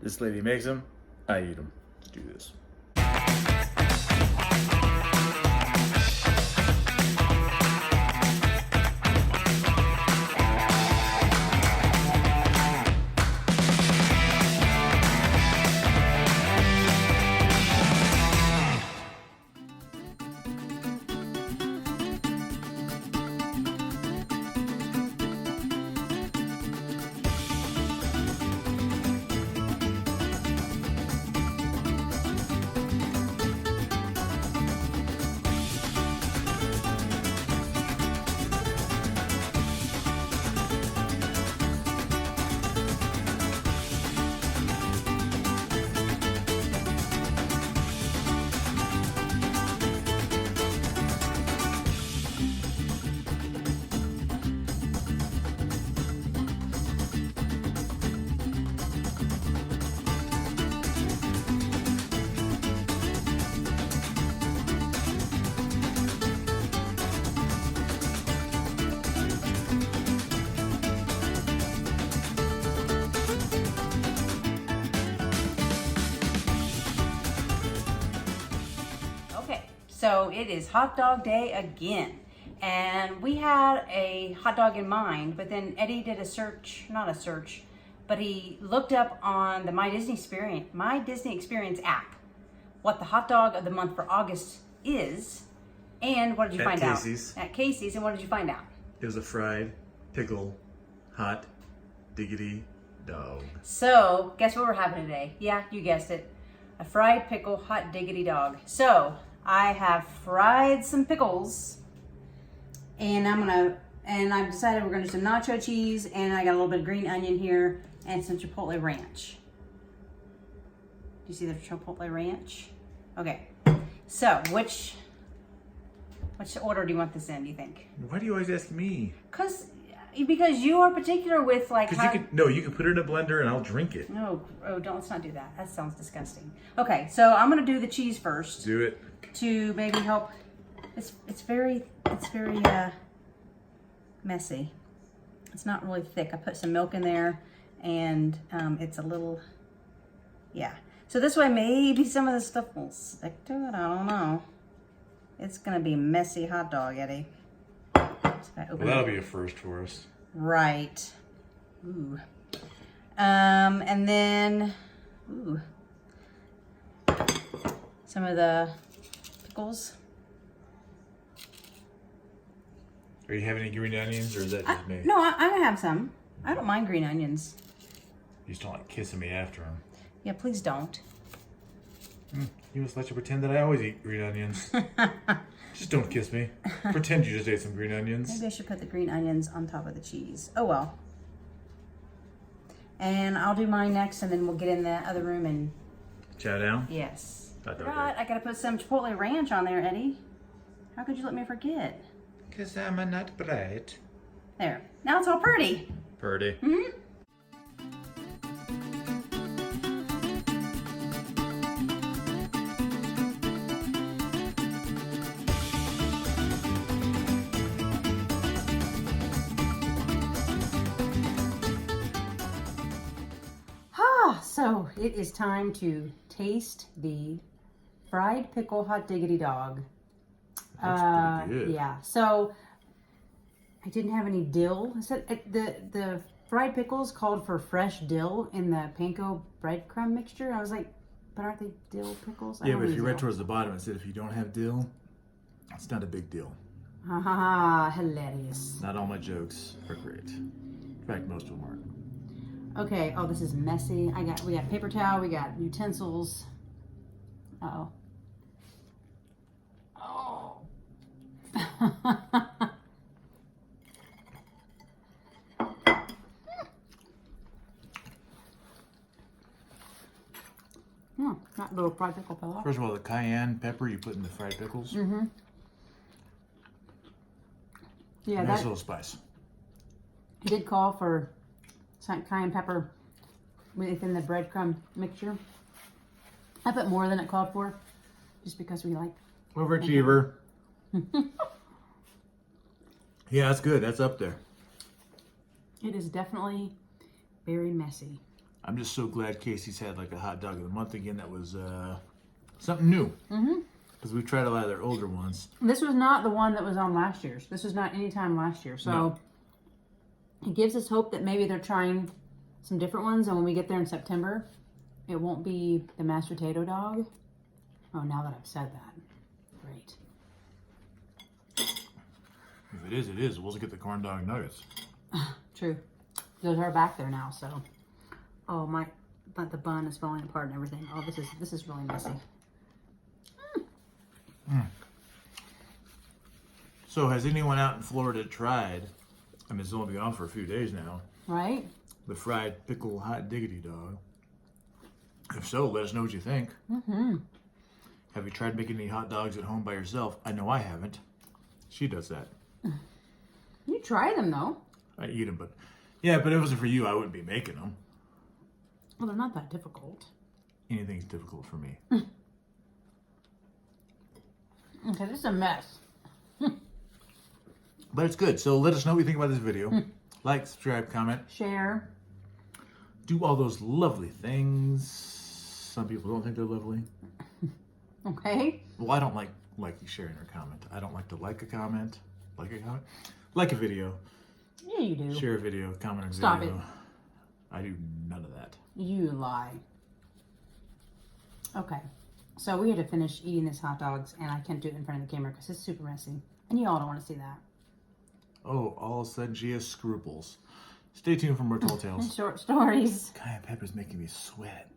This lady makes them, I eat them. Let's do this. So it is hot dog day again. And we had a hot dog in mind, but then Eddie did a search, not a search, but he looked up on the My Disney Experience app what the hot dog of the month for August is. And what did you find Casey's. out? At Casey's. And what did you find out? It was a fried, pickle, hot, diggity dog. So guess what we're having today? Yeah, you guessed it. A fried pickle, hot diggity dog. So I have fried some pickles, and I've decided we're gonna do some nacho cheese, and I got a little bit of green onion here and some chipotle ranch. Do you see the chipotle ranch? Okay. So which order do you want this in, do you think? Why do you always ask me? Because you are particular with like how... you can put it in a blender and I'll drink it. No, let's not do that. That sounds disgusting. Okay, so I'm gonna do the cheese first. Do it. To maybe help. It's very messy. It's not really thick. I put some milk in there, and it's a little, yeah. So this way, maybe some of the stuff will stick to it. I don't know. It's gonna be messy hot dog, Eddie. Well, that'll be a first for us. Right. Ooh. And then, some of the pickles. Are you having any green onions, or is that just me? No, I'm gonna have some. I don't mind green onions. You just don't like kissing me after them. Yeah, please don't. You must let you pretend that I always eat green onions. Just don't kiss me. Pretend you just ate some green onions. Maybe I should put the green onions on top of the cheese. Oh well. And I'll do mine next, and then we'll get in the other room and... Chow down? Yes. Right, I gotta put some chipotle ranch on there, Eddie. How could you let me forget? Because I'm a nut bright. There. Now it's all pretty. Purdy. Mm-hmm. So it is time to taste the fried pickle hot diggity dog. That's pretty good. Yeah. So I didn't have any dill. I said the fried pickles called for fresh dill in the panko breadcrumb mixture. I was like, but aren't they dill pickles? Yeah, but if you read towards the bottom, it said if you don't have dill, it's not a big deal. Ha ha ha! Hilarious. Not all my jokes are great. In fact, most of them aren't. Okay, oh, this is messy. We got paper towel, we got utensils. Uh-oh. Oh. That little fried pickle fell off. First of all, the cayenne pepper you put in the fried pickles. Mm-hmm. Yeah, nice little spice. It did call for some cayenne pepper within the breadcrumb mixture. I put more than it called for, just because we like. Overachiever. Yeah, that's good. That's up there. It is definitely very messy. I'm just so glad Casey's had like a hot dog of the month again. That was something new. Because we've tried a lot of their older ones. This was not the one that was on last year's. This was not any time last year. So No. it gives us hope that maybe they're trying some different ones. And when we get there in September, it won't be the mashed potato dog. Oh, now that I've said that. Great. If it is, it is. We'll just get the corn dog nuggets. True. Those are back there now, so. Oh, but the bun is falling apart and everything. Oh, this is really messy. So has anyone out in Florida tried, I mean, it's only been on for a few days now, Right? the fried pickle hot diggity dog? If so, let us know what you think. Have you tried making any hot dogs at home by yourself? I know I haven't. She does that. You try them, though. I eat them, but yeah, but if it wasn't for you, I wouldn't be making them. Well, they're not that difficult. Anything's difficult for me. Okay, this is a mess. But it's good. So let us know what you think about this video. Like, subscribe, comment. Share. Do all those lovely things. Some people don't think they're lovely. Okay? Well, I don't like you sharing or comment. I don't like to like a comment. Like a comment? Like a video. Yeah, you do. Share a video. Comment on a Stop video. it. I do none of that. You lie. Okay. So we had to finish eating these hot dogs, and I can't do it in front of the camera because it's super messy. And you all don't want to see that. Oh, all of a sudden she has scruples. Stay tuned for more tall tales. Short stories. Cayenne pepper's making me sweat.